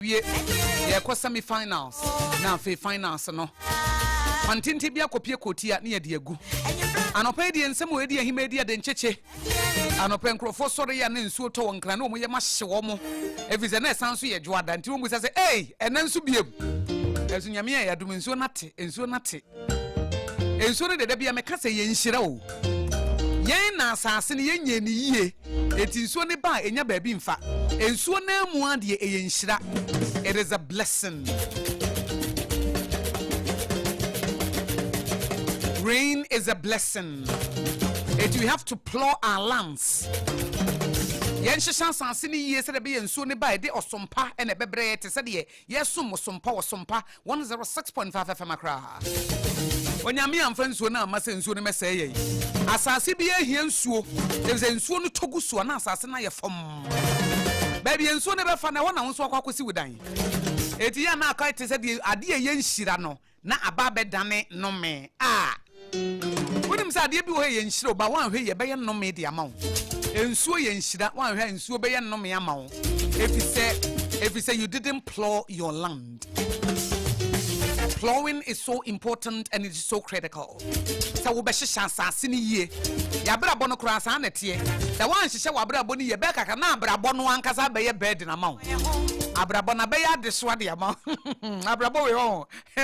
ye kwa semi finals na fe finals no Pantinti bia kopie kotia ne yede agu anopa de ensem we de ahima de ncheche anopa nkrofo sore ya ne nsuo to wonkra na omoye mahye wo mo efize na esanso ye dwoada nti wo mu se ena nsu biem ezu nyame ya dum nsuo nate ensuo ne de bia meka se ye nhira o yen na asase ne yenye ne yie eti nsuo ne ba enya ba bi mfa ensuo na mu ade ye nhira. It is a blessing. Rain is a blessing. And we have to plow our lands. Yen shishan sansini ye se de be ensuo ne ba de osompa ene bebre te se de yesum osompa 106.5 FM akra. Onyame amfa nsuo na amase nsuo ne mese ye. Asase bi ehia nsuo. There nsuo no togu so na asase na ye fom. Baby ensuo ne be fa na wona nsuo akwakosi wudan. Eti ya na akai te se de ade ye nhira no na aba bedane no me. Wonim sa ade bi wo ye nhira ba wan hwe ye be ye no me de amawo. Ensuo ye nhira wan hwe ensuo be ye no me amawo. If you say you didn't plow your land. Plowing is so important and it is so critical. So we be shisha asase ni ye. Ya brabo no kura asa na tie. Da wan hihye wa brabo ni ye be kaka na brabo no ankasa be ye bed na mawo. Abrabo na be ya deswa de amawo. Abrabo we ho. E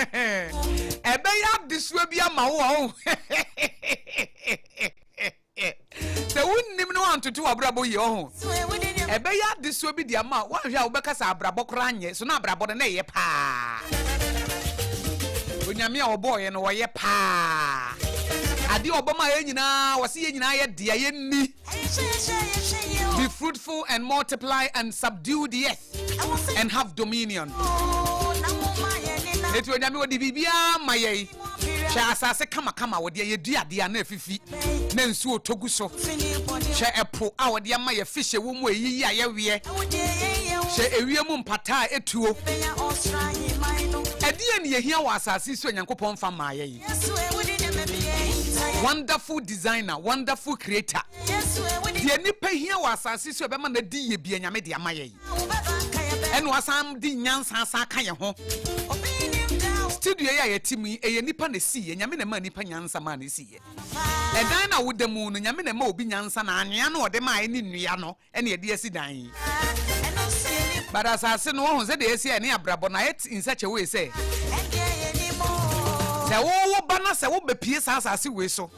be ya deswa bi amawo ho. Se wunnim no antoto abrabo ye ho. E be ya deswa bi de amawo. Wan hwe a wo be kasa abrabo kura anye. So na abrabo na ye pa. Onyame a oboye no woye pa ade oboma ye nyina wose ye nyina ye de ye ni. Be fruitful and multiply and subdue the earth and have dominion. Etu onyame wodi bibia maye cha asase kama wodi ye duade na afifi na nsuo togu so cha epo a wodi ama ye fishe wo mu eyi a ye we cha ewie mu mpata etuo edie ne yehia wa asase so nyankopon fa ma ye. Wonderful designer, wonderful creator. Die nipa hia wa asase so be ma na di ye bia nyame de ama ye. Eno asam di nyansa asa ka ye ho. Studio ya yetimi eye nipa na si ye nyame na ma nipa nyansa ma na si ye. Edan na wodemu no nyame na ma obi nyansa na anwea na ode ma eni nnua no ene ye de asi dan. But asase no ho se de asi ene abrabo na it in such a way say. Se wo bana se wo bepie sa asase we so.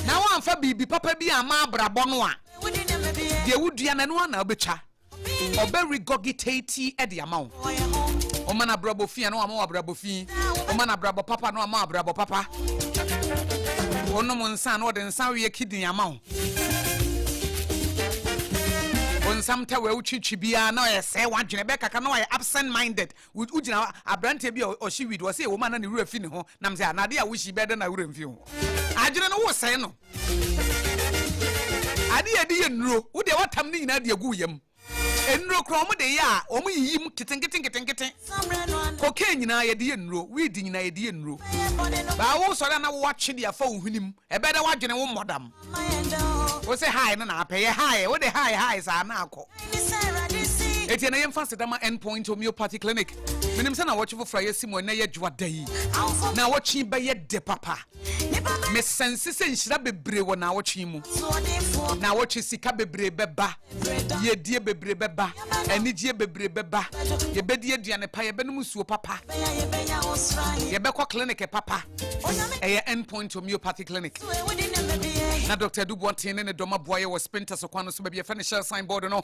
Na wo amfa bibi papa bi ama abrabo no a. De wudua na no na obetwa. Obe regurgitate e de amawo. Omana brabo fi no ama brabo fi. Omana brabo papa no ama brabo papa. Ono mo nsa no de nsa we kidin amawo. Onsamta we uchichi bia na ye se wadwene be kaka na ye absent minded ugina abrante bia o shi wid wo se woman na ne wura fi ne ho nam se anade a wo shi be de na wura mfi ho adwene no wo se no ade ye de ye nuro wo de watam ne nyina de agu yam enuro kro mo de ya o mo yiyim kitenketen koke nyina ye de ye nuro weed nyina ye de ye nuro ba wo so na wo atwe de afa ohunim e be de wadwene wo modam wo se hi na na peye hi wo de hi sa na akọ eti na yem fast dama endpoint homeopathy clinic minim se na wo chefo fra yesimo na ye dwada yi na wo chi be ye de papa me sense se nhira bebre wo na wo chi mu na wo chi sika bebre beba ye die bebre beba anigye bebre beba ye bedie duane pa ye benum suo papa ye be kwa clinic papa eye endpoint homeopathy clinic na Dr. Dubuantin ne doma boye was spenta so kwano so be ye finish signboard no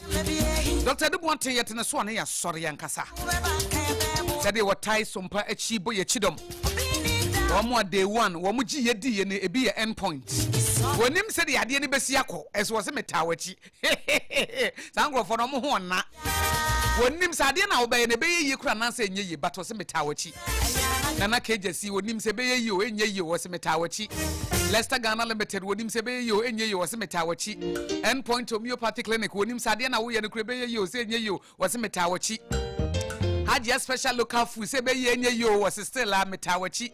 Dr. Dubuantin yet na so na ya sori yankasa said they were tie Sompa achibo ye chidom omo day one omo gi ye di ye ne ebi ye endpoint wonim said the ade ne besi akọ as was metawachi sangro for no ho na wonim said na wo be ne be ye kura na say nye ye but was metawachi nana kejesi wonim se be ye o enye ye was metawachi Leicester Ghana Limited wonim se be ye o enye ye was metawachi endpoint homeopathy clinic wonim said na wo ye ne kura be ye o say enye ye was metawachi Haji special local food se be ye enye ye was still a metawachi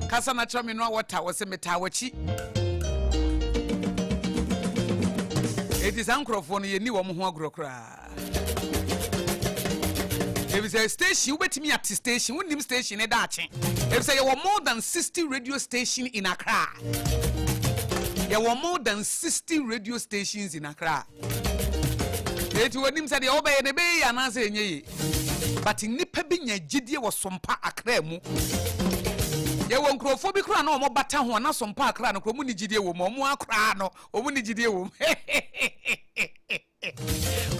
kasa natural mineral water was metawachi. It is uncrophone ye ni wo ho agro kra If it's a station, you bet me at the station, wouldn't station a dachi. If say you were more than 60 radio stations in Accra. There were more than 60 radio stations in Accra. It would him say the obey the bay and answer ye. But in Nipabinya Gidia was Sompa Akremu. There won't grow for Bicra no more batter one, not some park run, community Gidia woman, more crano, or Winnie Gidia woman.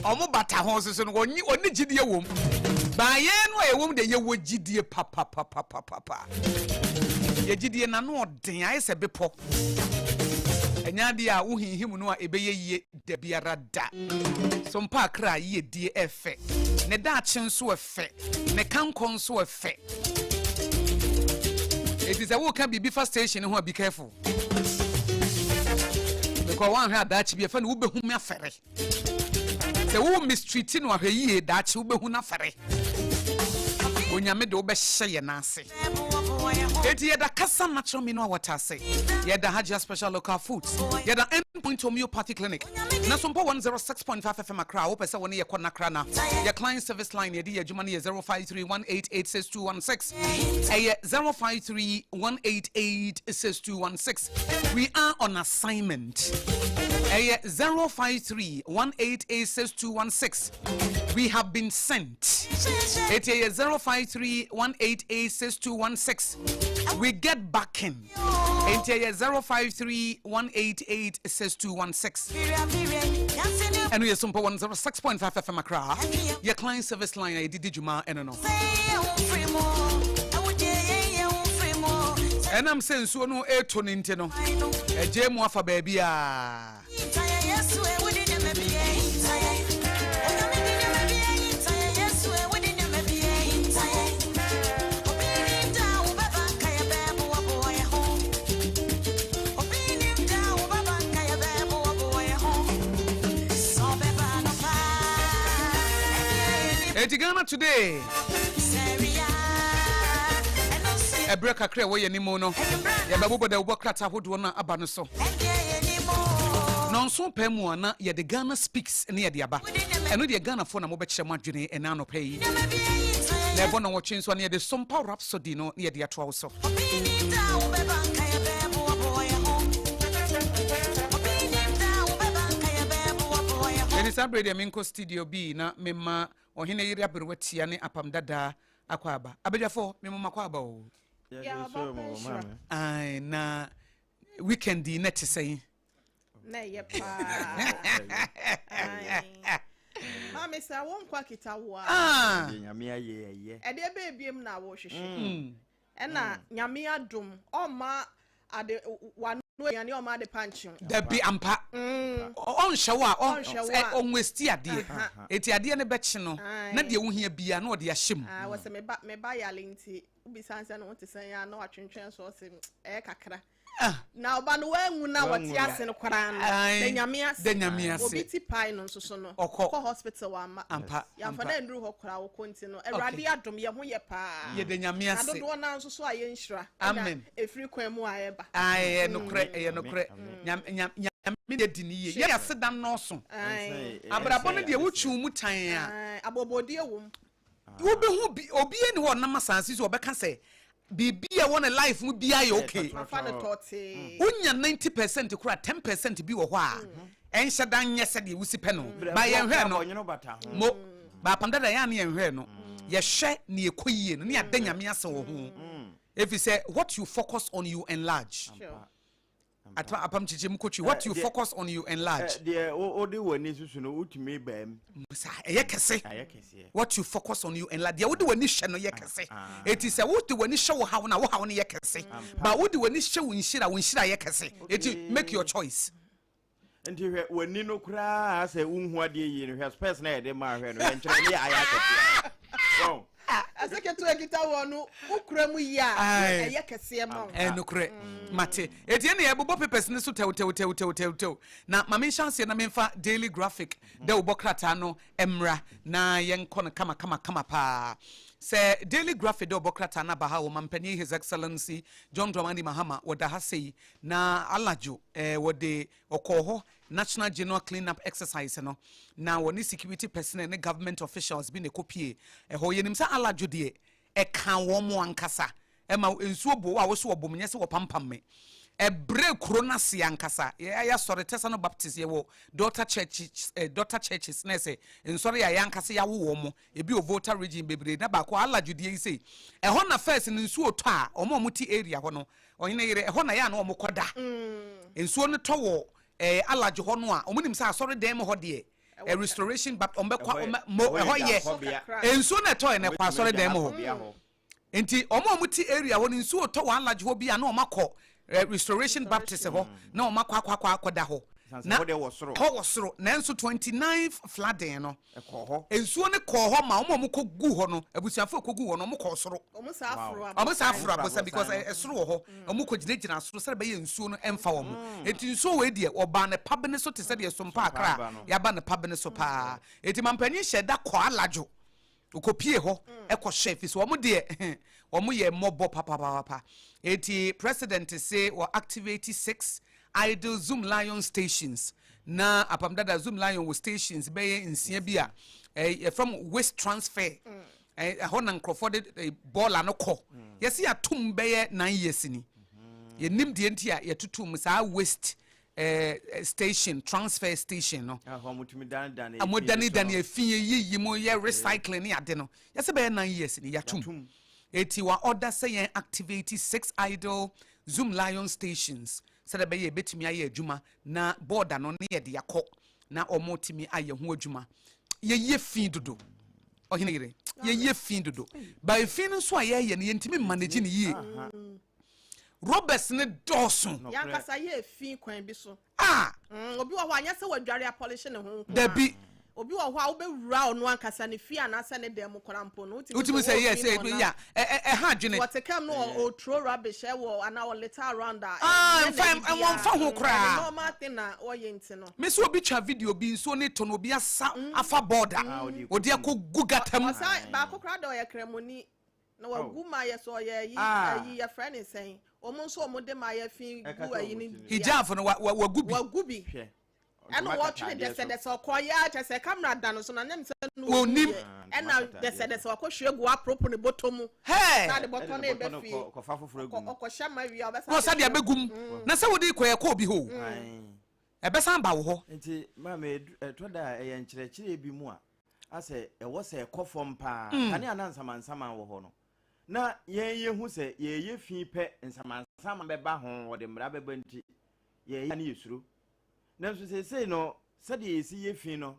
Omo bata horses and one Gidia woman. By yen way, woman, the year would Gidia papa. Ye Gidia no, I said before. Enyadia wo him no ebeye ye de biara da Sompa kra ye die efe ne da chenso efe ne kankon so efe. It is a wo can be first station ho be careful because one had that be fa no wo behu me afere se wo mistreat no ahwe ye da che wo behu na afere onyame de wo be hye na ase. Eti yeda kasa natural mineral water say. Yeda Hajia special local foods. Yeda endpoint homeopathy clinic. Na Sompa 106.5 FM Accra. Ope se woni ye kona krana. Your client service line yedi ye jumani ye 05318862216. Eye 05318862216. We are on assignment. Eye 05318862216. We have been sent. Eti ye 05318862216. We get back in. Enter 05318862216. And we are Sompa 106.5 FM Accra. Your client service line I did Juma and no. And I'm saying so no air to Nintendo. A jam for baby. Ghana today. A break a cray way anymore. Yababu the workrata would wanna abanoso. Non so pemuana, yet the Ghana speaks near the Aba. And with the Ghana phone a mobile margin and nano pay. Never know what change one near the Sompa Rhapsody no near the Atwauso. Celebrate Minko Studio B na mema Oheneyere aberwati ne Apam Dadaa akwaba. Abejafo mema makwaba o. Yeah, mama. Ai na weekend net say. Na yepa. Mama say won kwa kitawo Ah. Nyame aye. E de bebiem na wo hwehwe. E na nyame adom o ma ade wanu yani o ma de panchim. Da bi ampa. On shawa on westi ade. Eti ade ne bechi no na de wo hia bia na o de ahyem. Ah wo se me ba yale nti ubi sanse no wonte san ya na watwentwen so se kakra. Na oba no wangu na wati ase no kwara no de nyame ase obi ti pai no nso so no ko hospital wa ampa ya fa na nduru ho kwara wo konti no erade adom ye ho ye pa ye de nyame ase adodo na nso so aye nhira amen efiri kwan mu ayeba aye no kre nyame de diniye ye ya sedan no so abrabo no de wotwu mu tan a abobodie wom wo be hu obi eni ho na masansi so obeka say Bibi a one life mu bia ye okay. Unya 90% kura 10% bi wo ho a. Enhye dan nye se de wusi pe no. Ba ye hwe no. Mo ba Apam Dadaa ya na ye hwe no. Ye hwe na ye koyie no. Na adanyame ase wo ho. If you say what you focus on you enlarge. Apam chiche mkochi what you focus on you enlarge. The odi wani susu no utimi bam. Sa ye kese. What you focus on you enlarge. The odi wani hye no ye kese. It is a odi wani hye wo hawo na wo hawo no ye kese. Ba odi wani hye wo nhira ye kese. It make your choice. Nti hwe wani no kura ase unhu ade yi no hwe space na ye de ma hwe no ye nkyere ne aya kese. Wow. Aseke to egita wonu ukura mu ya eye kese ma enukure mate etie na yebobo papers ne so tew na mame chance na memfa daily graphic de obokrata no emra na yenko kama pa se daily graphic de obokrata na baha wo mampani his excellency John Dramani Mahama woda ha sei na alajo wode okoho national general cleanup exercise no na woni security personnel and government officials bi ne kopie ho yenim sa alajo de e kan wo mo ankasa e ma ensuo bo wa wo so obom nye se wo pampam me e bre krona se ankasa ya sori tesano baptist ye wo daughter churches na se ensori ya ankasa ya wo mo e bi o voter region bebre na ba ko alajo de yi se e ho na first ne nsuo to a omo ti area ho no Oheneyere e ho na ya na omo koda ensuo ne to wo alajo ho no a omunim sa asori dem ho de a restoration but ombekwa mo ho ye ensuo na to ne kwa asori dem ho enti omo ti area ho ne nsuo to wa alajo ho bia na omakọ restoration baptist ho na omakọ akoda ho na wo soro na enso 29 flooding no ensuo ne ko ho ma omo ko gu ho no abusuafo ko gu ho no omo ko soro omo sa afro abosa because esoro ho omo ko gina soro sere be ye ensuo no emfa wo mo enti nsuo we de oba ne pabene so te se de Sompa akra ya ba ne pabene so pa enti mampani hyeda ko alajo ukopie ho eko chef so omo de omo ye mobo papa enti president say will activate 6 idle Zoom Lion stations na Apam Dadaa Zoom Lion stations be nsia bia from waste transfer ho na Crawford ball anoko yesi atum be 9 years ni ye nim de ntia ye tutum sa waste station transfer station no amodani dan ye fin yi mo ye recycling ni ade no yesi be 9 years ni yatum eti wa order say ye activate 6 idle Zoom Lion stations said be ye betimi aye adwuma na border no ne ye de yakọ na omotimi aye ho adwuma ye fin dodo Oheneyere ye fin dodo by fin so aye ne yentimi manage ne ye Roberts ne dawson yankasa ye fin kwan bi so obi wo anya se wadware polish ne ho da bi obi wo ho a wo be wura ono ankasa ne fi anasa ne dem korampo no utimi say yes ya ha dwene what come no o throw rubbish wo ana o little around that fine and one fa ho kra normal thing na o ye nti no me so obi twa video bi so ne to no obi asa afa border odi akogugatamu ba ko kra do ye kremoni na wagu ma ye so ye yi ye friend say omo so omo de ma ye fi gu ayi ni hijab no wagubi eno watch the said so koya che se camera dan so na nem se no onim ena the said so ko hwegu apropo ne botomu na de boto na be fi ko fa foforo egu ko shama wi obesa no sadia begum na se wodi koya ko obi ho ebesa ba wo ho nti ma me to da ye nkyerɛkyerɛ bi mu a ase ɛwɔ se kɔfɔm pa ane anansamansama wo ho no na ye hu se ye fi pɛ nsamansama bɛba ho wo de mra bɛba nti ye ne yesuro na so se no sɛ de yesi ye fi no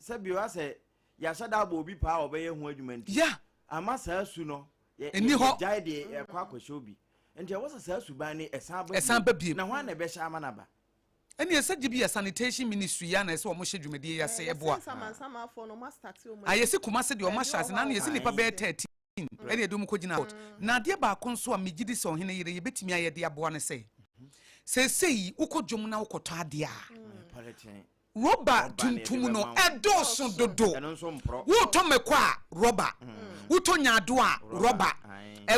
sɛ bi wa sɛ ya hyada ba obi pa obɛyɛ ho adwuma nti ya ama saa su no eni ho jai de kwa kwahye obi nti ɛwɔ sɛ saa su ba ne ɛsan ba biem na ho na bɛhyɛ ama na ba eni esa gibi ya sanitation ministry ya na ese o mo hye dwumadi ya se eboa sama for no master ti o mo ayesi kuma se de o ma hyase na yesi nipa be 13 eni edum ko gina out na de ba ko nso a megidi se Oheneyere ye betimi aye de aboa ne se sei ukodwom na ukoto ade a roba tuntum no edoso dodo wuto meko a roba wuto nyado a roba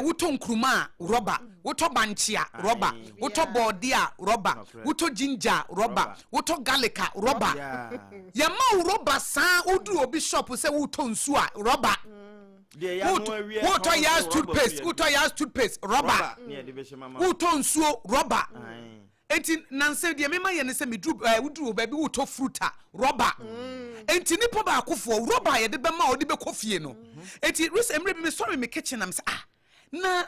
wuto nkruma a roba wuto banchi a roba wuto body a roba wuto ginger roba wuto garlic a roba ya ma roba sa odu obi shop se wuto nsu a roba wuto ya toothpaste roba wuto nsu roba enti nanse de mema ye ne se medru wudru ba bi wuto fruita roba enti nipo ba akofo roba ye de be ma odi be kofie no enti emre bi me sorry me kitchen am say na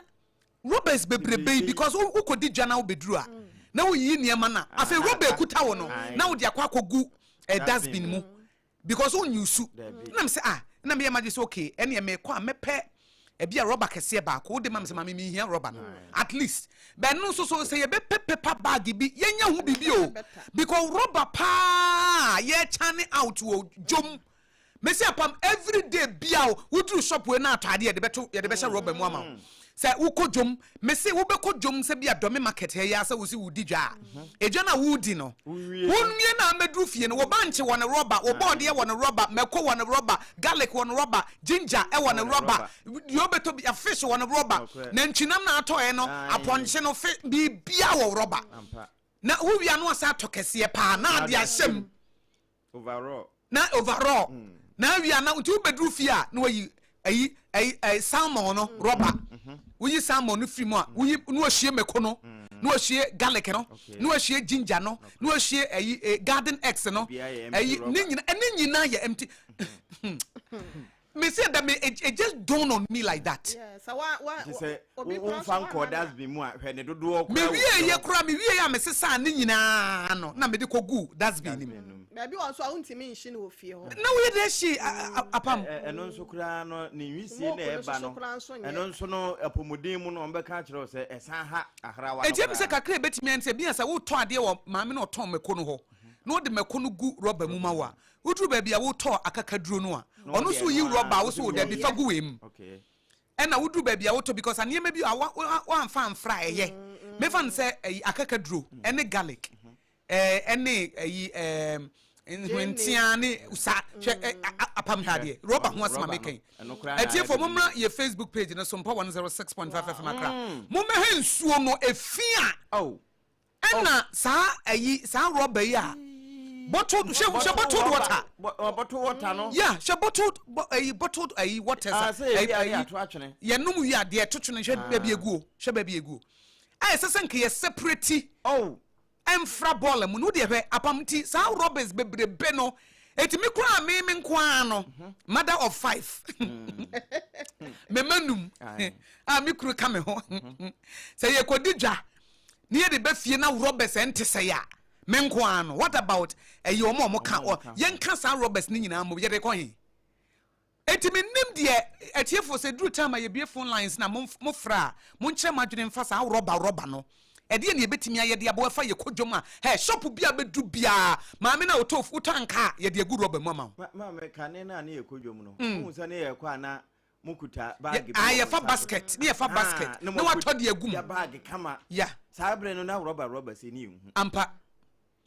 robas bebrebe because ukodi dwana wo bedru a na wo yi niema na afi roba ekuta wo no na wo de akwa kogu dustbin mu because wo nyusu na me say na me imagine say okay ene me kwa mepe ebia rubber kese ba ko de mam se mam mi hia rubber no at least but no so say ye be paper bag bi yenya hu bibi o because rubber pa ye chane out wo jom me say Apam every day bia o wudru shop we na atade ye de be sha rubber mu ama say ukodjom me say wo be kodjom say bia dome market he ya say wo si wudi dwa edwa na wudi no wonwie na medru fie no wo banche won rubber wo board ye won rubber meko won rubber garlic won rubber ginger e won rubber yo beto bia fish won rubber na ntwinam na ato e no aponche no fi bia wo rubber na wo wia no asa tokese pa na de ahyem overall na wia na nti wo bedru fi a na wayi ayi salmon no rubber wuyi salmon no free mu a wuyi no ohie meko no no ohie garlic no no ohie ginger no no ohie ayi garden eggs no ayi ni nyina ye empty me say that it just dawned on me like that. Yeah, so what say fan call that's be mu a hwe ne dodo me wie ye kura me wie ya me sesa ni nyina no na me de kogu that's be nim baby on so untimi nshi no ofie ho na we de shi apam eno nso kura no ni nwisie na eba no eno nso no apomuden mu no mbeka kire se esan ha ahra wa e je me se kakra betimi ante bia sa wo to ade wo maame no to meko no ho no de meko no gu rubber mu ma wa wotru ba bia wo to akakaduro no a ono so yi rubber wo so de bi fa gu wem okay ena wodru ba bia wo to because anema bi wa amfa amfra eye me fan say akakaduro ene garlic ene nwentia ne usa apam hade rubber ho asma meken etie for momra ye Facebook page na Sompa 106.5 FM akra momma he nsuo no efia ena sa rubber ya bottled she bottled water bottled water no yeah she bottled water ye num wi ade totwene she baby egu ai sesenke ye separate emfra ball mu no de hwe apamti sa robbers bebrebe no etimi kura me nko no mother of 5 me manum me kuru ka me ho say ye kodidwa ne ye de be fie na robbers ente say ya me nko no what about ye omo ka ye nka sa robbers ni nyina mo ye de ko he etimi nim de etiefo se dru time ye bie phone lines na mo fra mo nkyere madwene mfa sa rubber no ede ne betimi ayede abo fa ye kodwom a he shop bia bedu bia maame na otofu utanka ye de gu rubber mama maame kane na ye kodwom no hu se ne ye kwa na mukuta bag ye fa basket ne ye fa basket na wato de agum ya bag kama ya sabre no na rubber se ni hu ampa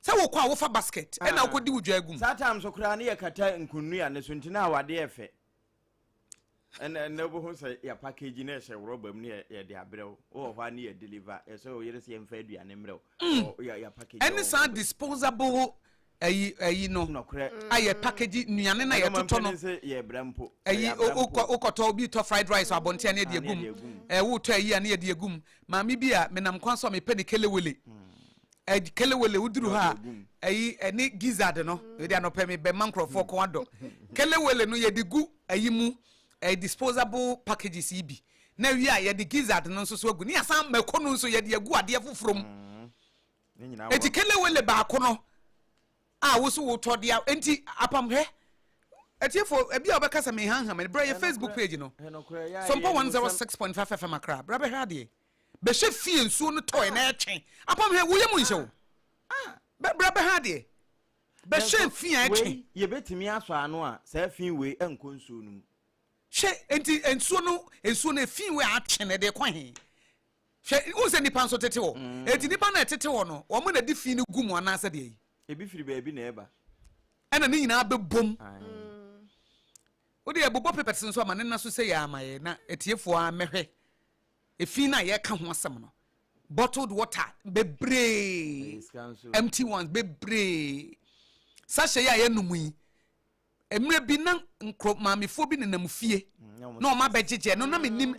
se wo kwa wo fa basket e na okodi wudwa agum sometimes okura ne ye kata nkunu ya ne so ntina awade efe and never who say ya package na she rubber mu ne ye de abrew o hwa ne ye deliver so yere se yemfa aduane mrew ya package any sound disposable ayi no aye package nuane na ye toto no ye brampo ayi okoto bi to fried rice abonte na de agum wo to ayi na ye de agum maami bi a menam kwan so me pe ne kelewele kelewele uduru ha ayi ene gizzard no we de anope me be mankrofo ko ado kelewele no ye de gu ayi mu disposable packages ibi na wi a ye de gizzard no so so agu ni asan mako no so ye de agu ade afufrom kelewele ba ko no wo so wo to de enti apam he etiefo ebi a obekasa me hanham e bra ye Facebook page no Sompa 106.5 FM akra bra be hade be she fie nsuo no toy na etwen apam he wo ye mu nhyɛ wo bra be hade be she fie etwen ye betimi aso ano a sa fie we enko nsuo no she enti nsuo no fie we atwen de kwa he she wo se nipa nso tete wo enti nipa na tete wo no wo mo na di fie no gum ana sa de yi ebi firi baabi na eba ena ni nyina bebom odi ebobo papers nso ama nna so se ya amaye na etiefo a mehwe efi na ye ka ho asem no bottled water bebre empty ones bebre sashe ya ye numu yi emre bi na nkro maamefo bi nenam fie na o ma bejeje no na menim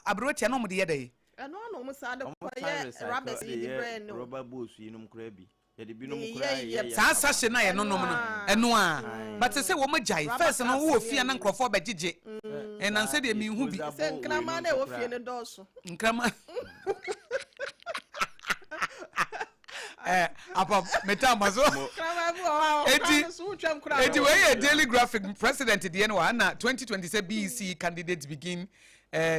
abrotia na o de ye dey eno no mo sa de ko ye rubber si di brand no rubber boss yi num kra bi ye de bi num kra ye sa sashe na ye no no eno a but say wo majai first no wo fie na nkrofo bejeje na say de mi hu bi se nkrama na wo fie ne doso nkrama apa metamazo eti we daily graphic president the no na 2027 BEC candidates begin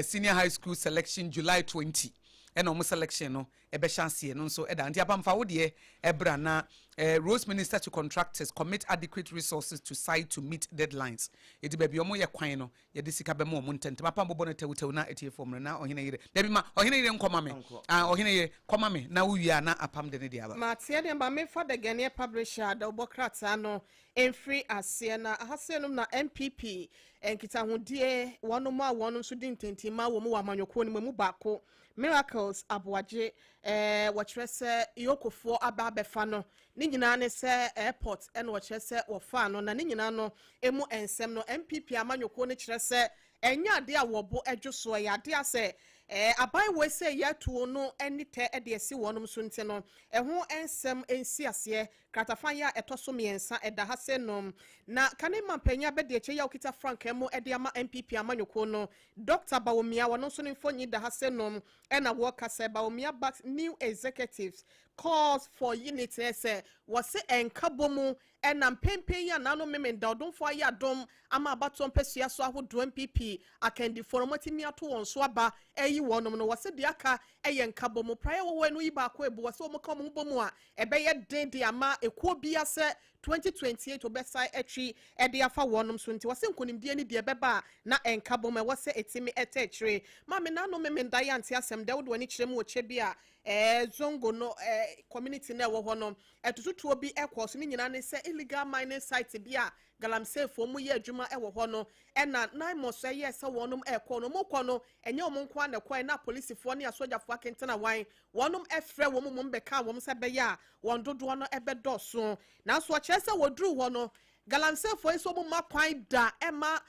senior high school selection July 20 and almost selection no ebe chance no so eda nti apam fa wo de ebra na Rose Minister to contractors commit adequate resources to site to meet deadlines. Eti baby omo ye kwan no ye de sika be mo ntente papa mbobo na tewutewu na etiefom na Oheneyere. Baby ma Oheneyere nkoma me. Oheneyere koma me na wuya na apam de ne dia ba. Ma tie de ba me for the Ghanaian publisher da obokrata no Enfree aseɛ na ahaseɛ na MPP nkitahodie wɔnom a wɔnom so di ntentima wɔ mu wɔ amanyɔkuo no mu baako Miracles Aboagye wɔkyerɛ sɛ yokofoɔ aba abɛfa no ne nyinaa ne sɛ airport ɛna wɔkyerɛ sɛ wɔfa no na ne nyinaa no emu ensɛm no MPP amanyɔkuo no kyerɛ sɛ ɛnya ade a wɔbo adwo soɔ yɛ ade asɛ aban we sɛ yɛatuo no ɛne tɛ ɛde asi wɔnom so nti no ɛho ensɛm ensi aseɛ kratafan ya ɛtɔ so mmiɛnsa ɛda ha sɛ nom na kane mampanya bɛde akyɛ ya okita frank mu ɛde ama MPP amanyɔkuo no Dr. Bawumia wɔno nso ne mfonyi da ha sɛ nom ɛna wɔka sɛ Bawumia backs new executives calls for unity sɛ wɔse ɛnkabɔ mu ɛna mpempen ya nano memenda ɔdomfo ayɛ adom ama abato mpɛsua so ahodo MPP akandi foromati ato wɔn so aba ɛyi wɔnom no wɔse de aka ɛyɛ nkabɔ mu praeɛ wɔwɔ no yi baako ebu wɔse wɔn ka wɔn bɔ mu a ɛbɛyɛ den de ama ekuo bia sɛ 2028 obɛsa atwi ɛde afa wɔnom so nti wɔse nkonimdie ne deɛ bɛba na ɛnkabɔ mu wɔse etimi ɛtɛkyire maame nano memenda yɛ ante asɛm dɛ wodo ani kyerɛ mu wɔ kyɛ bi a zongo no community na ɛwɔ hɔ no ɛtututuo bi ɛkɔ so ne nyinaa ne sɛ illegal mining site bi a galamsey fo mu yɛ adwuma ɛwɔ hɔ no ɛna nine mo so yɛ sɛ wɔnom ɛkɔ no mokɔ no ɛnyɛ wɔn nko ana kɔ na polisifoɔ ne asogyafoɔ akentena wan wɔnom ɛfrɛ wɔn mu mbɛka wɔn sɛ bɛyɛ a wɔn dodoɔ no ɛbɛdɔso nanso ɔkyerɛ sɛ wɔduru hɔ no galamsey fo nso wɔn ma kwan da ɛma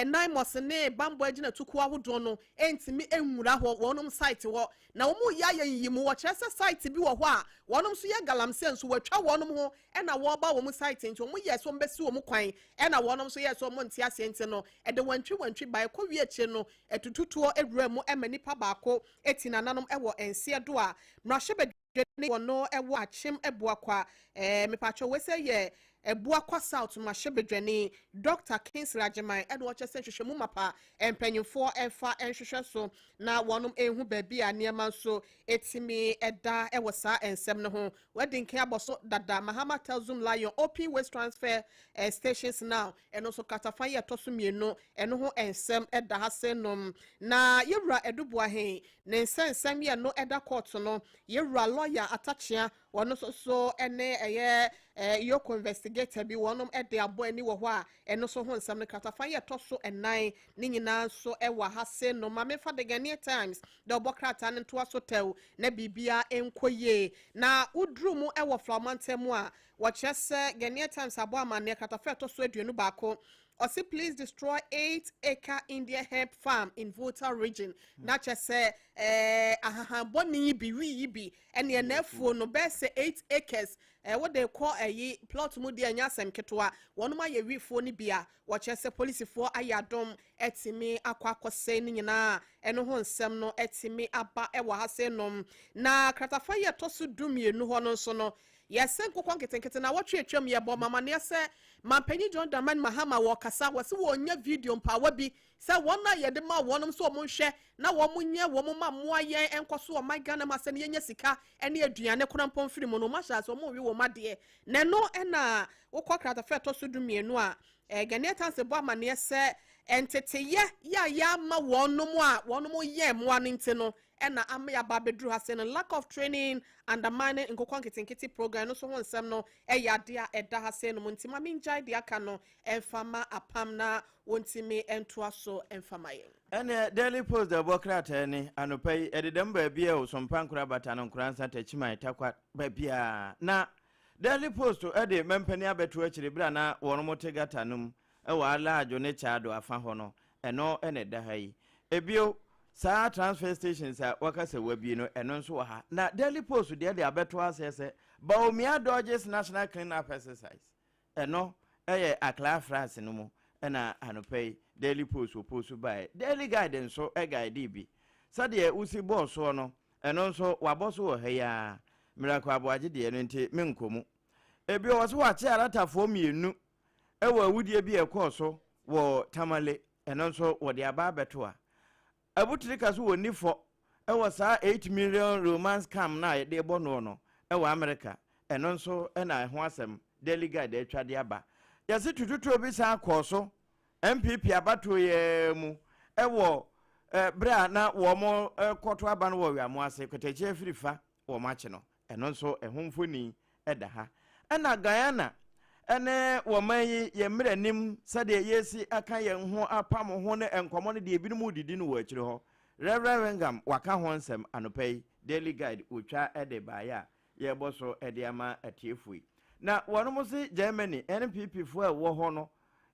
nine mo ne bambo agina tuku ahodoɔ no entimi enwura hɔ wɔnom site hɔ na wɔn yɛ ayɛ yimu wɔkyerɛ sɛ site bi wɔ hɔ a wɔnom so yɛ galamsey nso wɔtwa wɔnom ho ɛna wɔba wɔn site nti wɔn yɛ so mbɛsi wɔn kwan ɛna wɔnom so yɛ so wɔn nti ase nti no ɛde wɔntwi ba ɛkɔ wie akyire no ɛtututuo ewura mu ɛma nipa baako eti nananom ɛwɔ nsia do a mmarahyɛ bɛdwene wɔno ɛwɔ akyem ɛboakwa mepatwɛ wɔsɛ yɛ Ebuakwa South Mashebedwani Dr. Kingsley Agyemang ɛde wɔkyɛ sɛ hwehwɛmu mapa mpanyinfoɔ ɛfa nhwehwɛ so na wɔnom ehu baabi a nneɛma nso etimi ɛda ɛwɔ saa nsɛm no ho wɔde nke abɔso dada Mahama Telzum Lion open waste transfer stations now ɛno so katafan yɛ tɔso mienu ɛno ho nsɛm ɛda ha sɛ nom na yɛwura edubuahen ne nsɛnsɛm yɛ no ɛda court no yɛwura lawyer atachia wɔno so ɛne ɛyɛ yoko investigator bi wɔnom ɛde abɔ ani wɔ hɔ a ɛno so ho nsɛm no katafan yɛ tɔ so ɛnan ne nyinaa so ɛwɔ ha sɛ no ma mefa the Ghanaian Times da ɔbɔkrata ne ntoa so tɛw na bibia ɛnkɔyie na uduru mu ɛwɔ flamante mu a wɔkyerɛ sɛ Ghanaian Times abɔ amanneɛ katafan tɔ so aduonu baako Osi please destroy 8-acre India hemp farm in Volta region. Na kyerɛ sɛ ahahabɔne bi wi bi ɛne ɛnafuo no bɛɛ sɛ 8 acres what they call a plot mu di anya asɛm ketewa wɔnom ayɛ wifoɔ no bia wɔkyerɛ sɛ polisifoɔ ayɛ adom ɛtimi akɔ akɔsɛ ne nyinaa ɛno ho nsɛm no ɛtimi aba ɛwɔ ha sɛ nom na kratafa yɛ tɔ so dumienu hɔ no nso no yɛsɛ nkokɔ nketenkete na wɔtwe atwam yɛbɔ mama ne sɛ mampanyi John Dramani Mahama wɔkasa wɔse wɔnya video mpawa bi sɛ wɔn na yɛde ma wɔnom so wɔn hwɛ na wɔn nyɛ wɔn ma mmoa yɛn ɛnkɔ so ɔman Ghana ma sɛ ne yɛnya sika ɛne aduane korampɔn firi mu no mahyɛ so wɔn wi wɔn adeɛ na no ɛna wokɔ kratafa ɛtɔ so dumienu a Ghanaian Times bɔ amaneɛ sɛ ɛnteteyɛ yɛ ama wɔnom a wɔnom yɛ mmoa no nti no ɛna ama ya ba bedru ha sɛ no lack of training undermining nkokɔ nketenkete program no so ho nsɛm no ɛyɛ ade a ɛda ha sɛ no nti ma menjae de aka no ɛmfama apam na wɔntimi ɛntoa so ɛmfama yɛn ɛne Daily Post da bɔkrata ne anopa yi ɛdedam baabi a Sompa nkora bata no nkora nsa takyima ɛtakwa baabi a na Daily Post ɛde mempani abeto akyire bra na wɔn mo tegata nom ɛwɔ ala adwo ne chaado afa hɔ no ɛno ɛne da ha yi ebio saa transfer stations a wakasa wabie no ɛno nso wɔ ha na Daily Post de abeto asɛsɛ Bawumia Dodges National Clean Up Exercise ɛno ɛyɛ Accra France no mu ɛna anopa yi Daily Post post by Daily Guide so guide bi sɛdeɛ usi boss so no ɛno nso wabɔ so wɔ ha ya Miracle Aboagye de no nti menkomu ebi wɔ so wakyɛ aratafoɔ mienu ɛwɔ awudie bi ɛkɔ so wɔ Tamale ɛno nso wɔ de aba abeto a abutrika so wɔ nifo ɛwɔ saa 8 million romance scam na yɛde bɔ no ɛwɔ America ɛno nso ɛna ɛho asɛm Daily Guide atwa de aba yɛse tututuo bi saa kɔ so MPP abato yɛ mu ɛwɔ bra na wɔ mo kɔto aba no wɔ wiamo ase kotakye afirifa wɔ mache no ɛno nso ɛho mfoni ɛda ha ɛna Guyana ene wo man yi ye mre nim sade yesi aka ye ho apam ho ne enkomo ne de ebinom didi no wa akire ho Reverend Wengam waka ho nsem anopai daily guide otwa ede baaya ye boso ede ama atiefui na wono mo se Germany NPP fo a wo ho no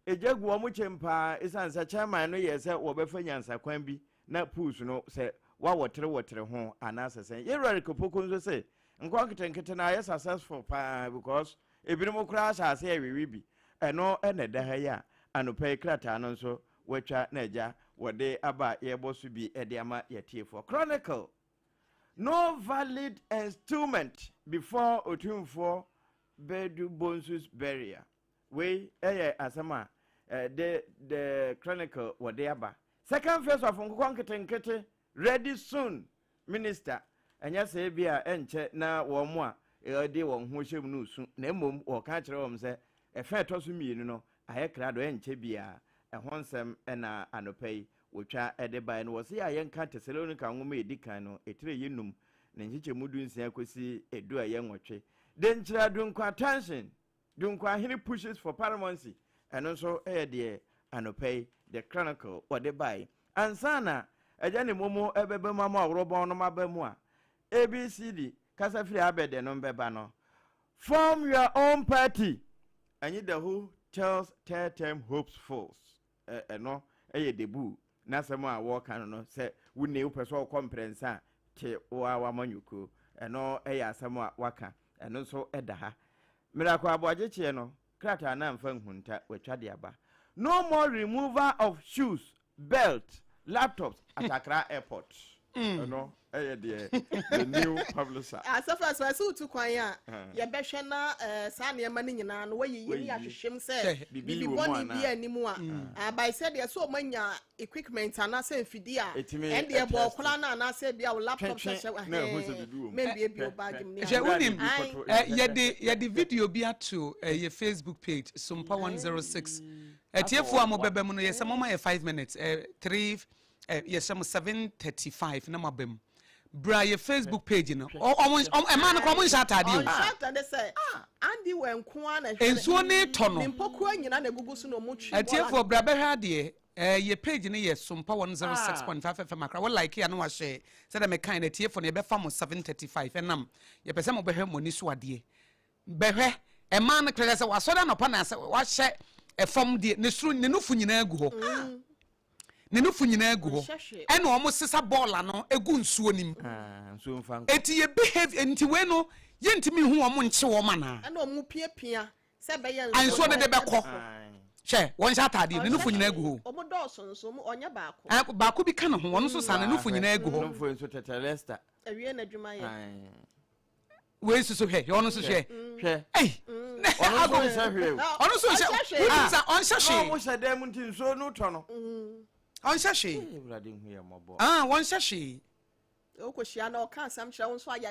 ejegu o mo chempa isansa chairman no ye se wo befa nyansa kwan bi na push no se wa wotere ho anasese ye rare kopoko nso se nkwa ketenkete na ye successful pa because ebinom kura asase ewiwi bi eno ene da ha ya anopai krata no nso watwa na eja wode aba ye bosu bi ede ama yetiefo Chronicle no valid instrument before otumfo bedu bonsus barrier we asama the Chronicle wode aba second phase of nkwanketenkete ready soon minister enya se bia enche na wo mo a de won ho hyem no su na emom wo ka kire wo mse efe toso mienu no aye krado enche bia ehonsem na anopai wotwa ede bai no wose ya yenka Thessalonica nwoma edikan no etire yenum na nchiche mudu nsia kosi edu aye nwotwe denchira dunkwa attention dunkwa hini pushes for paramountcy eno so de anopai the Chronicle wode bai ansana ejane momo ebebe mama awrobo no mabamu a ABCD kasafiri abede no mbeba no form your own party and the who tells third term hopefuls eno debu na semo a wo kan no se wune upeso comprensa te wa manyuko eno asemo a waka eno so edaha miracle Aboagye chie no krata na mfa nhunta watwade aba no more removal of shoes belt laptops at Accra airport eno the new publisher as far as I saw to kwanya ye behwe na sane ma ni nyina no wayi ni ahwehwem se bibi boni bi animu a by said ye so manya equipment ana se mfidi a and ye bo kola na na se bia laptop se me bi obagye me je unim ye the video bi ato ye Facebook page Sompa 106 etiefo amobebe mu no ye se mama ye 5 minutes 3 ye se 7:35 na mabem bra your Facebook page no e man ko mo atade o atade say andi wenko ana ensuo ne to no mpoko anyina na gugu so no mo twi atiefo bra be hwa de your page no yes Sompa 106.5 FM akra wo like ya no wa share say that me kind atiefo no ye be fa mo 7:35 enam ye pese mo be hwa mo ni so ade be hwa e man no kre say wa so da no pa na say wa hye e fam de ne suru ne nufu nyina agu ho ne nufu nyina agu ho ene o mo sesa ball no egu nsuo nim nsuo mfa eti ye behave enti we no ye ntimi hu o mo nche wo mana ene o mo piapia se be ye anso de beko hye won sha atade ne nufu nyina agu ho o mo dɔɔso nso mo onye baako baako bi ka no ho won so sa ne nufu nyina agu ho nufu nso tetelesta awie na dwuma ye we susu hwe yo no so hwe ei ono so hwe ono so hwe on sha hwe no mo hwe dem nti nsuo no to no on sha hwe Ewurade hu ye mobo won sha hwe o ko hia na o kan sam hwe won so aya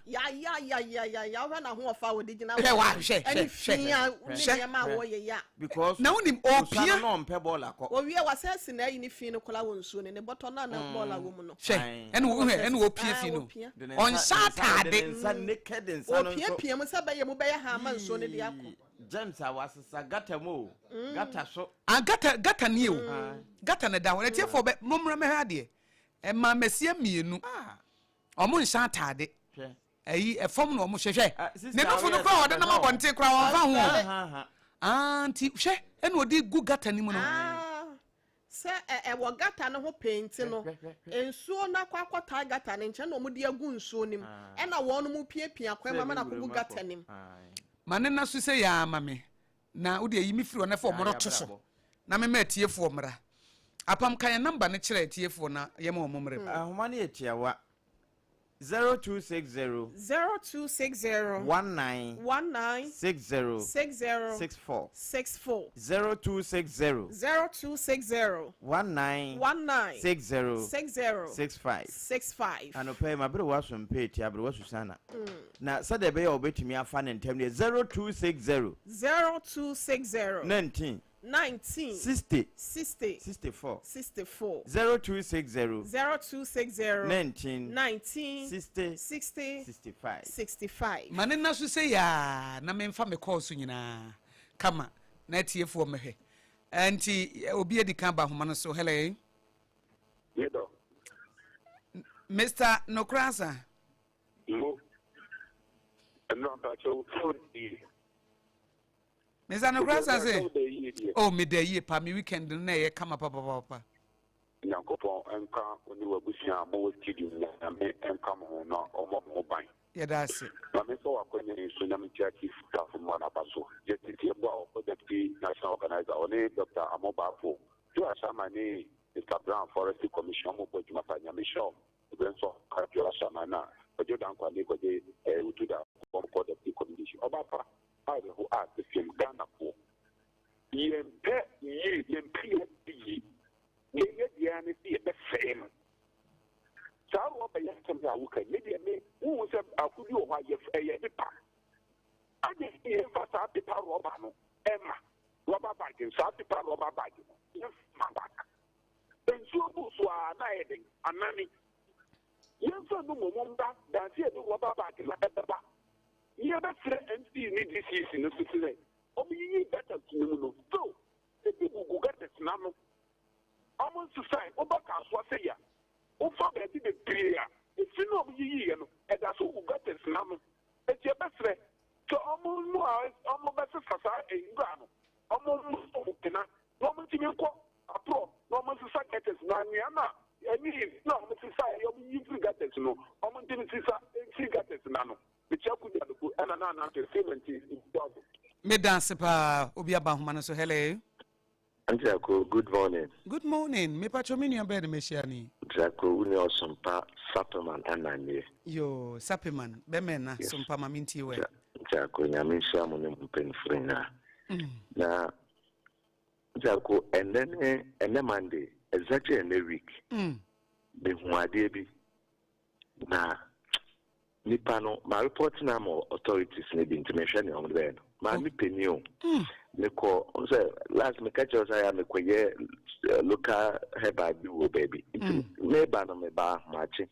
ya wa na ho ofa wo digina hwe wa hwe ma wo ye ya because na unim opia no mpe ball akọ o wie wa sese na yi ni fi no kola won suo ne botto na ball a wo mu no hwe ene wo hwe ene wo pie fi no on sha atade nsa naked nsa no o pie mu se be ye mu be ya ha ma nsuo ne de akọ James awasesa gata mo gata so gata ni o gata na da won etiefo be momra me ha de e ma mesia mienu o mo nsha atade ayi e fom no mo hwehwe ne nufu no kwa ode na mabonte kwa won fa ho anti hwe ene odi gu gata ni mu no se wo gata no ho paint no ensuo na kwakota gata ne nche na mo de agu nsuo nim e na won no mu piapia kwa ma na ko gata nim mane na so se ya mame na wo de yi mi firi na fa mo roto so na me matiefo mra apam kan number ne kire atiefo na ye ma mo mre ahoma ne etiawa 0260 19 60 64 0260 19 60 65 anope ma bere waso mpeti abere waso sana na sade be ya obetimi afa ne ntem ne 0260 19 19 60 60 64 64 0260 0260 19 60 65 65 mane na so say ya na memfa me course nyina kama na tiefo mehwe anti obi edi kan ba homa no so hello yedo Mr. Nokrasa mo no ba cho di Mr. Nokrasa say oh me dey ye pa me weekend na ye kama papa Nyankopon enka oni wabusia mo studio na me enka mo na omo ban ye da se na me so akonye so na me chief staff mo na baso je titi ebo o deputy national organizer oni Dr. Amobafo to asama ni Mr. Brown Forest Commission mo bojuma pa nyame show benso kajo asama na ojo dan kwa le koje utuda ko deputy commission obapa awe ho a the film Ghana po yempe ye dia ne si be fem sa wo be yasem ya wo kan media me wo se akudi o ha ye pepa ade ye fa sa pepa roba no ema roba bag sa pepa roba bag yes ma bag enso bu so na eden anani yenso no momba dan se do roba bag la beba ye be fre NC ni DCC no sitire obi yi better tunu no so e bi gugu gata tinano Amon society, Obaka Swasaya, Ofa Betty the Priya, if you know ye, and that's who got this number. It's your best friend. So almost no eyes, almost better society in Ghana. Almost Okina, Roman Timiko, a pro, Roman society is Nanyana. I mean, no, society, you got this no, Roman Timothy, she got this nano. The Chaku and another 70 in double. Medanse pa obi aba homa no so hello Jaco, good morning. Good morning. Me pacho me nua bed me shiani. Jaco, uni o Sompa Sapperman ananye. Yo, Sapperman, be me na Sompa ma minti we. Jaco, nyame shia mo ne mpen frena. Na Jaco, ene Monday, exactly ene week. Be huade bi. Na nipa no ma report na mo authorities ne bi intimation on the bed. Ma mi penio. Meko say last me catch us I am mekoye local herba bi wo baby me ba no me ba machi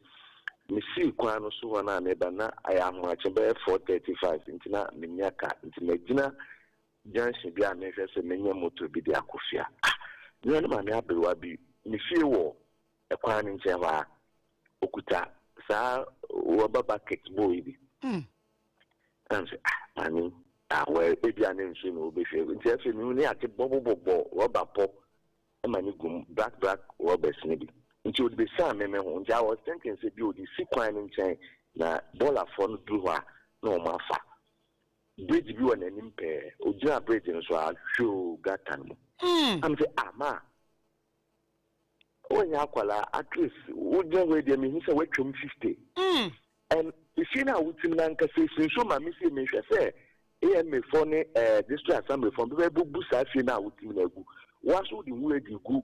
me see kwan no so na me ba na I am machi be 435 intina me nyaka intina gina junction bi a me hwe se me nya moto bi di Akosua no na ma me abewa bi me fie wo e kwan nche wa okuta sa wo baba bucket boy bi and say mani well, maybe an engine will be fair. If you need a bubble rubber pop, a manigum black rubber snibby. It would be some memory. I was thinking, say, you the sequine in chain, na bola phone blue, no mafa. Bridge view and an impair, Uja bridge and so I'll show got animal. I'm the ama. When Yakwala, at least, would you wait? I mean, he's a wait from 50. And if you know, would you like to say, so my missing me, say, AMA for district assembly from the busa fi na wuti na gu waso di wu edi gu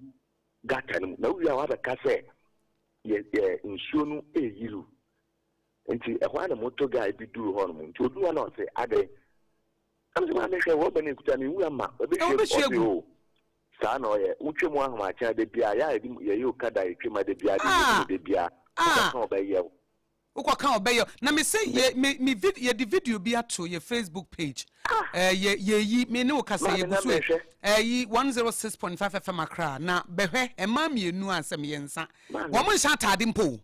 gata no na wi awa ka se ye nsuo no eyiru nti e kwa na moto guy bi duru ho no nti odu na o se ade am se ma me hwe wo bane kuta mi wu ama obi hwe sa na o ye utwe mu ahoma cha de bia ya ye okada etwe ma de bia de bia ka o ba ye Ukwa obey na me say me video the video bi ato your Facebook page ye me ne ukasa ye busu yi 106.5 FM Accra na behwe e ma mienu ansem ye nsa wo mo nsa atade mpo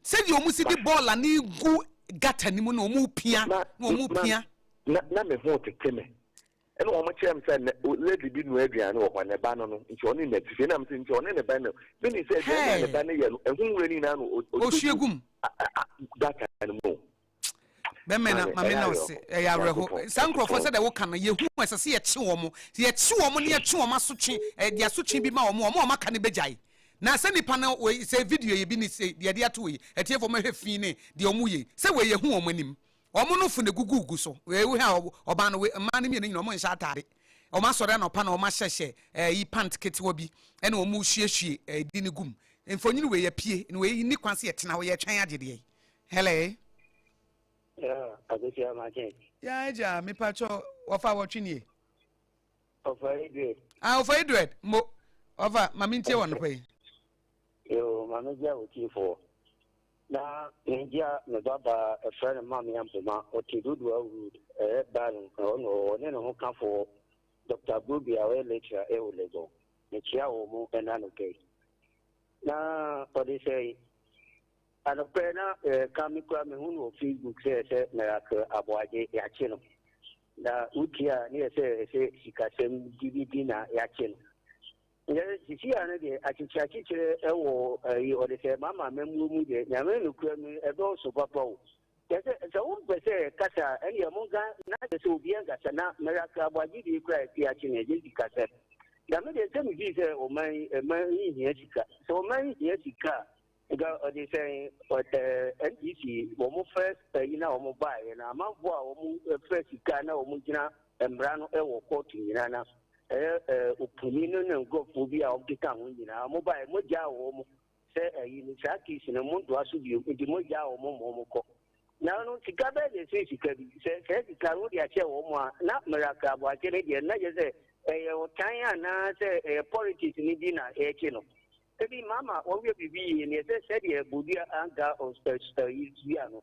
se di omu si di ball na igu gata ni mu na omu pia na me ho teteme ene wo mo chem say lady bi nu aduane wo kwa ne ba no nti oni na tife na mse nti oni ne ba no me ni say ne ba ne ye no ehunwure ni na no o hwiegum data no Bemena mamena ose ya reho sankrofo se de wo kan ye hu asase ye chi wo mo ne ye chi wo masotwe dia sotwe bi ma wo mo maka ne bejai na se nipa na we se video ye bi ni se de de ato yi etiefo ma hwe ne de omu ye se we ye hu wo manim omo no fu ne gugugu so we hu ha oba no we ma ne mi ne nyino mo nsha atare omo sore na opa na omo hyehye yi pant ketewa bi ene omo hwiehwie di ne gum mfonyini we ye pie ne we ni kwanse ye tena wo ye twan agede hello Yeah, Akosua Martin. Yeah, ja, me pacho wafa watchini. of Edward, mo over Mamintia one way. You manage for. Now, India, Nadaba, a friend of Mammy Ampuma, or Tidudu, Baron, or who come for Dr. Bubi, our lecture, Eulego, the Chiao, and Anoke. Now, what they say, and a pena, coming from who Facebook says, Aboagye, Yachino. Now, Ukia, near say, she can send DVD, Yachino. Yes, you see, I can check it or the same mamma, Memu, Yamenu, and also Papa. There's a own say, Cassa, and Yamonga, not so bien, Gassana, Meraca, Wadi, cry, Piachin, Jessica. Yamada, tell me this, or my Jessica. So, my Jessica, they say, but NDC, Momo first, mobile, and I'm out first, Ghana, or Mujina, and Brano, or Courting, Yana. Opinion and go for the outcome in our mobile Moja or say in Chakis in a month to us you in the Moja or Momoko. Now, no, together they say she can say, Carodia Chair, not Maraca, but Canadian, not just a Tanya, say a politics in Medina, a chino. Maybe Mamma, or will be in a said a Budia Anga or Spiano.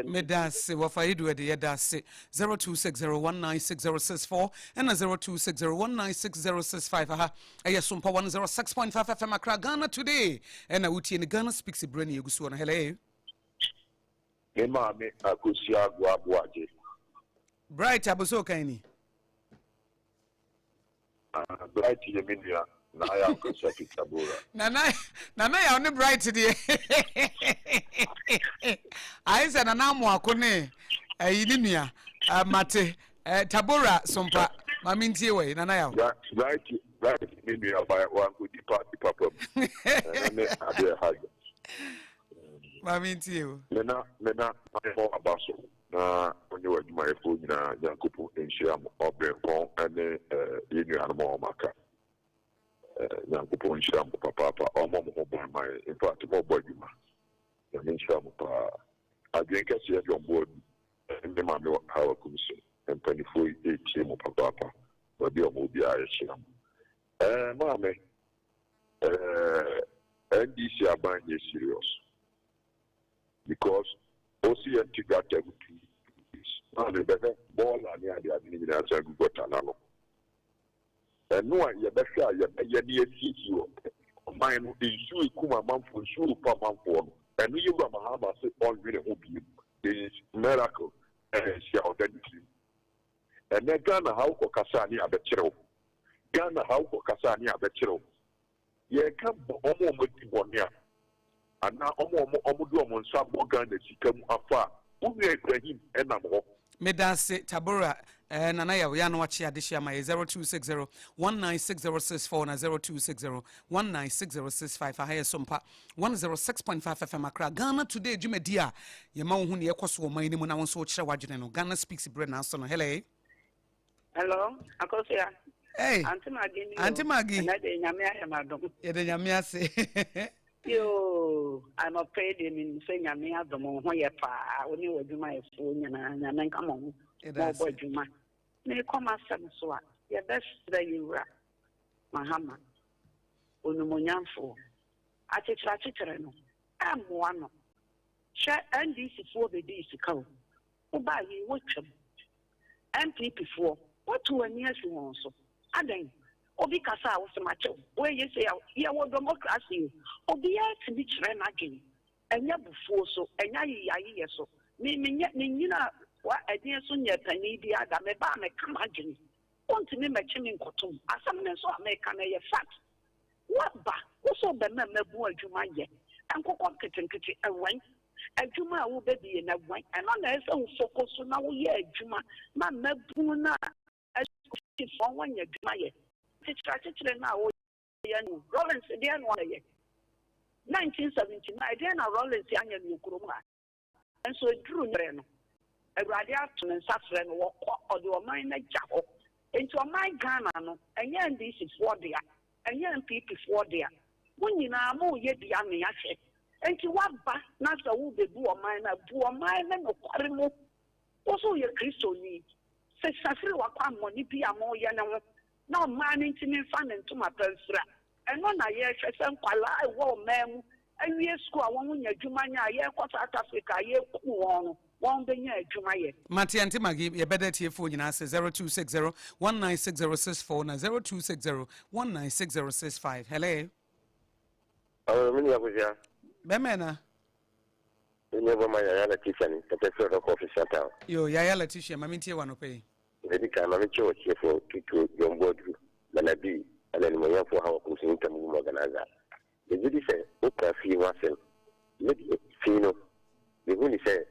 Medas, Wafaidu at the Yadas 0260196064 and 0260196065. Aha, Sompa 106.5 FM Accra, Ghana today. And Uti in Ghana speaks a brainy Akosua. Hello. Emame Akosua Aboagye. Bright Abosokaini. Bright Yeminia. Na ya Akosua Tabora. Nana ya only bright today. I said an amwakone, a Yinia, Mate, Tabora, Sompa, Maminti way, Nana. Right, Yeminia by one good party papa. Maminti. Mena, my abaso. Na when you were my phone, Yankupu in Sham or Benpon and Yenu Animal Maka. Yankupu in Sham, Papa, or Momo by my, in fact, more boy. I mean, I drink as you have your board and the mammy of our commission and 24 team of Papa, but the Omobia Sham. Mammy, NDC are buying you serious because OCN got everything. Now the better ball and the admin as I got another. And no one, you better, you're near CTO. Mine is you, Kuma Mamfu, you, Papa Mamfu. And we have Mahama say all really hope you. This miracle and she identity. And then Ghana how Kasani abetro. Ghana how Kasani abetro. Ye come almost one year. And now almost on some Ghana she come afar. Who will him and I'm home. Medase Tabora. Nanaya, we are not watching Adishia, my 0260 196064 and 0260 196065. I hear Sompa 106.5 FM Accra. Ghana today, Jumedia, Yamau Huni Akosua, my name when I want to watch Wajano. Ghana speaks Brennan. Hello. Hello, Akosua. Hey, Auntie Maggie. Yo, I'm afraid in saying I'm near the moon where when you do my phone and then come on. Boy, Juma. May come as some swat. Your best day you rap. Mahama. Unumunyanfo. I take Ratchiterano. I'm one. Share and this is for the days to come. Who buy you watch them. MP before. What to a near you also? Aden. Obi Kasa was a macho. Where you say, you want democracy. Obi to be trained again. And ya before so, and ya so. Me, what I did soon yet, and the other may buy me come again. Want to me, my chimney cotton. As some men so make a fat. What ba? Also, the men may boy Juma yet. And cook kitchen and wine. And Juma will be in a wine. And on the own focus, so now we are Juma. Mamma Buna as for 1 year Juma yet. It's now. Rollins, the end 1 year. 1979, then I Rollins young and Ukruma. And so it drew Reno. A radiator and suffering walk or do a minor jack into a my Ghana, and yan this is what they are, and yan people for there. When you know more yet the army, I said, and you want back, not the wood, the boor mine, and quarrimo. Also, your Christo need. Se safiri wakwa money bi amo ye na ho. Na man ntimi fa ne ntoma pansra. Eno na ye hwese nkwala e wo mem. Awie school a won nya adwuma nya ye kwa South Africa ye ku won. Won benya adwuma ye. Mati anti magi ye better tie phone nyina se 0260196064 na 0260196065. Hello. Mini Abuja. Bemena. Never mind, I had a kitchen, the best of office shut down. Yo, Yaya Letitia, Mammy one pay. The can only choose here for Kiko, young board, Manabi, and then my young for how to sing to organizer. The lady said, okay, fee myself. Maybe Fino, the woman said,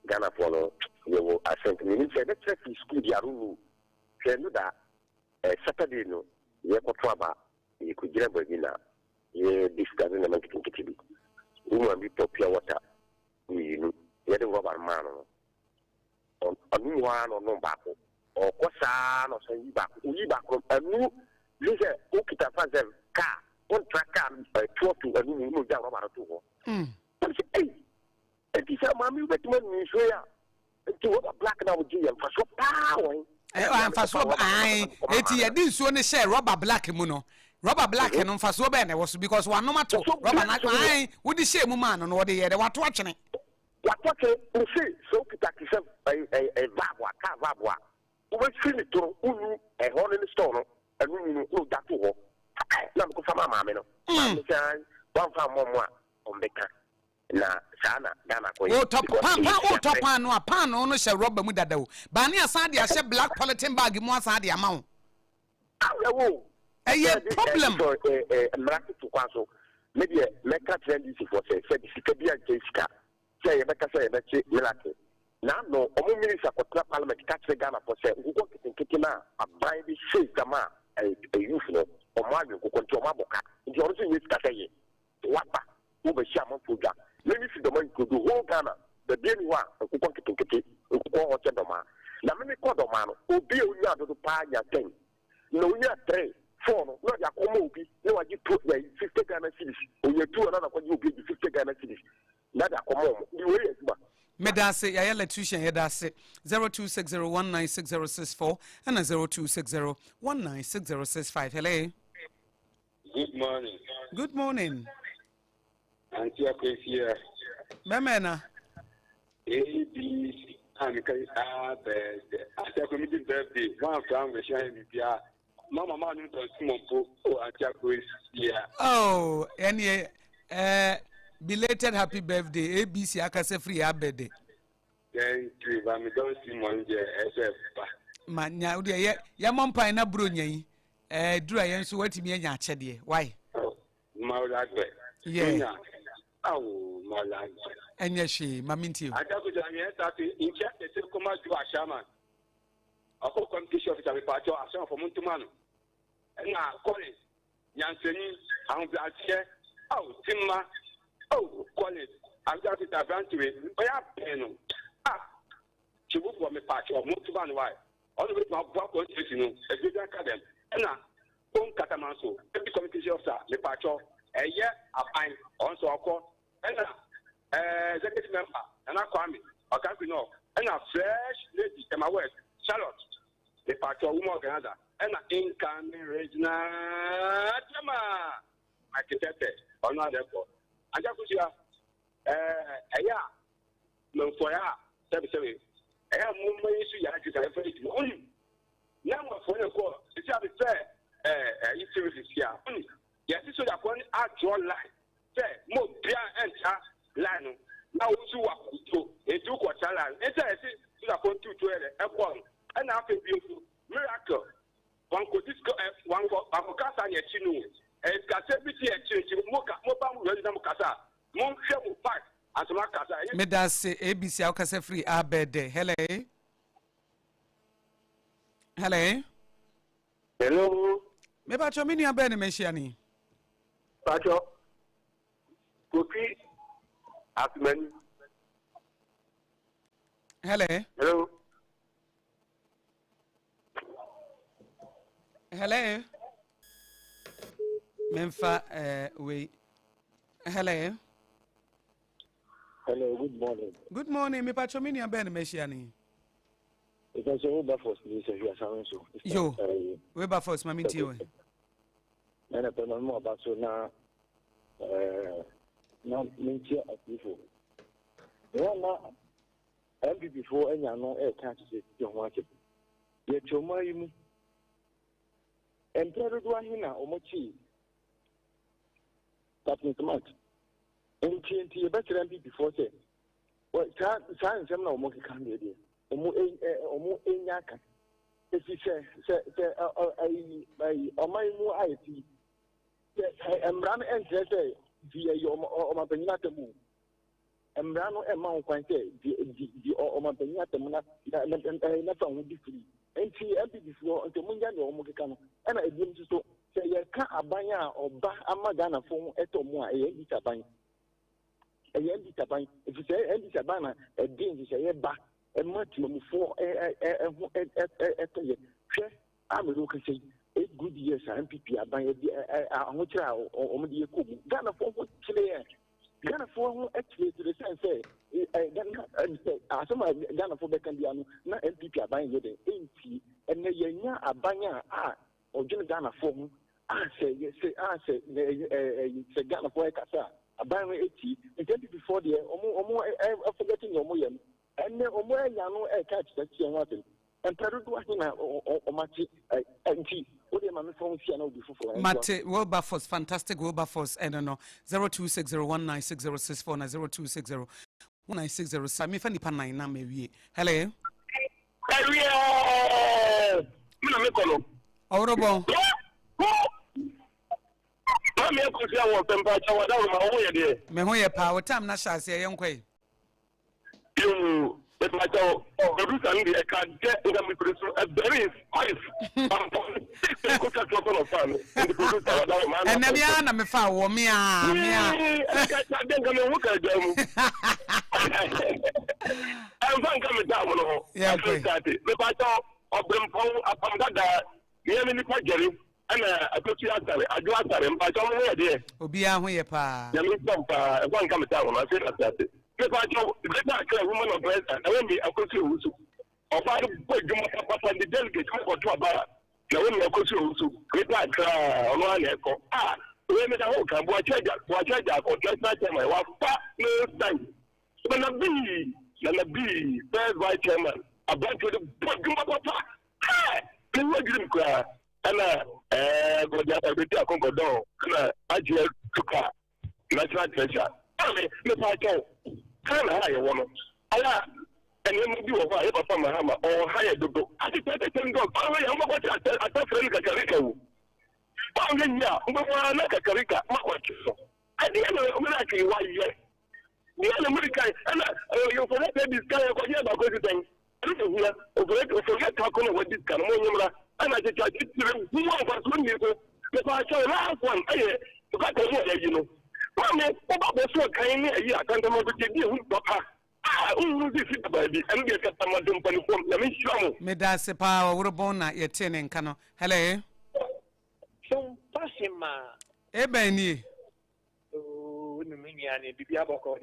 Ghana follow, you will assent me. He said, let's check the school, Yaru. Say, no, that Saturday, no, you have a trouble, you could grab a dinner, you discussing the marketing kitchen. Woman be pure water. You the rubber man on one or no back or Kosan or San back, we back a new Lisa Okita Fazel car, one track car, 12 to a new down rubber to her. Hey, and he said, Mammy, wait a minute, to what a black now with you and for so power. And for so I, 80 this one share rubber black muno. Rubber black and on for so bad was because one no matter rubber not I would the same man on what they had watching it. What you see, so Kitaki a vabwa, car vabwa. Who will see it to Unu, a hole in the stone, and we know that to walk. Not for my mamma. One farm more on the car. Na sana Ghana ko o top pan no pan no no she rubber mu dadawo ba ne asade a she black polythene bag mu asade amawo awo problem mrati to kwaso maybe meka trend for say the sikabia jessica say you better say be milake na no omo minister for parliament catch Ghana for say ngugo kitikina abai bi say kama a youth no omo adu ko konti omo aboka nti oro so yesi kasa ye wapa wo be sha program. Let me see the man could do whole Ghana, the daily one, and cook on kitty, and cook on Chedoma. Now, many Codomano, who be a yard to pay your thing. No, you are 3, 4, not your Omobi, no, you put the 50 Ghana cities, or you do another when you give the 50 Ghana cities. Not a common, you will. Medase, I let you share that 0260196064 and 0260196065. Hello. Good morning. Good morning. Auntie Akosua. Bemena. ABC. Birthday. After committee birthday, one from the Shine Bia. Mama Manu to Simon Po, Auntie Akosua. Oh, any belated happy birthday. ABC Akase free birthday. Thank you. I'm don't see Monday SF. Manya, ya mompa na bro nyi. Dura yen so watimi anya achede. Why? Maulagbe. Yeah. Oh, my land. And yes, she, Maminti. I tell you, that in check the Silcoma to a shaman. A whole competition of a party of some from Muntumano. And now, Collins, Yanseni, I'm glad here. Oh, Timma. Oh, Collins, I'm just a brand to it. I have pen. She would want me party of Muntumano. Why? All the way to my block on you, a good academy. And now, don't Catamanso, every competition of the party. A year of time also a call and executive member and I call me or can't be no and a fresh lady in my west Charlotte the party of woman Canada and an incoming Regina I can tell you or not therefore I just see a year no for ya 77 I have more issue ya to have it only now for your call it's a fair it's serious here only. Yes, so that one I draw line. Say, more beer and line. Now, you are to a 2 quarter line. It's a so that one 2 and after beautiful miracle. One could disco one go Avocasa and Chino. And Cassabity and Chin, Moka, Mopam, Mokasa, Monsham Park, and Makasa. Medas ABC Alcasa free birthday. Hello. Hello. Hello. Maybe I'm mini a Benny Messiani. Pacho, cookie, Atman. Hello. Hello. Hello. Memfa, wait. Hello. Hello, good morning. Good morning, me pacho mini a Ben Messiani. Because Wilberforce is a so. Yo, Wilberforce, my meeting. And I don't know more about so now. Now, meeting of people. Now, every before any unknown air catches it, don't watch it. Yet your money. And Pedro Duahina or Mochi. That's not much. And TNT, a better than before say. Well, science, I'm not more candidate. Omo enyaka esi se omai mu aiti emran entre die oma penyata mu emrano ema nkwan se di oma penyata mu na fa hu different enti abi before enti munja ne omo keka no na ebiem so se ye ka abanya a oba amaga na fo eto mu a ye ndi taban if say ndi taban na edin se ye ba a maximum for I'm looking say 8 good years MPP are buying a hotel or the Ghana for clear. Ghana for actually to the sense say some Ghana for Becandiano, not MPP are buying it in and the Yanya are buying or Ghana for say Ghana for a casa, a buying 80 and 20 before the forgetting your moyam. And then Omo Yano catch that she wanted. And Peru or Mati and T. What am I from Siano before? Mate, Wilberforce, fantastic Wilberforce, I don't know. 0260196064 02601960. Sami Fanny Panina, maybe. Hello. Orobo. Mehoye power time na shasi yonkwe. But my dog, producer, I can get in the producer. There is ice. And Nabiana me foul me. I think I'm look at them. I'm coming down. Yeah, the battle of them Apam Dadaa, the enemy Jerry, and Akosua, I do answer him, but I'm here. Obia, who ye pa? One coming down. I said that. The woman of bread and I won't be Akosua. Or by the the delegate or to a bar. The woman of Akosua, great like one echo. Women are all come, watch it, or just not tell my wife, no time. When a bee, third vice chairman, a bunch of the papa. Can you give him cry? And go down a bit of Congo, and I just took her. National treasure. Kind of higher woman. Allah, and then you are ever from Mahama or higher Dodo. I think that they can go. I'm about to attack Karika. Banganya, Karika, I didn't know why you are. The American, and you forget this guy about everything. Here, forget talking about this kind of and I just who was one year. If I saw last one, I got to you know. Mama, Papa was so kind of I can't remember the deal with Papa. Who is it, baby? And get a Tamadum Paniform. Let me show you. Medase power, Urabona, your tin and cano. Hello. So, Passima. Ebony. Oh, Miniani, Bibiaboko.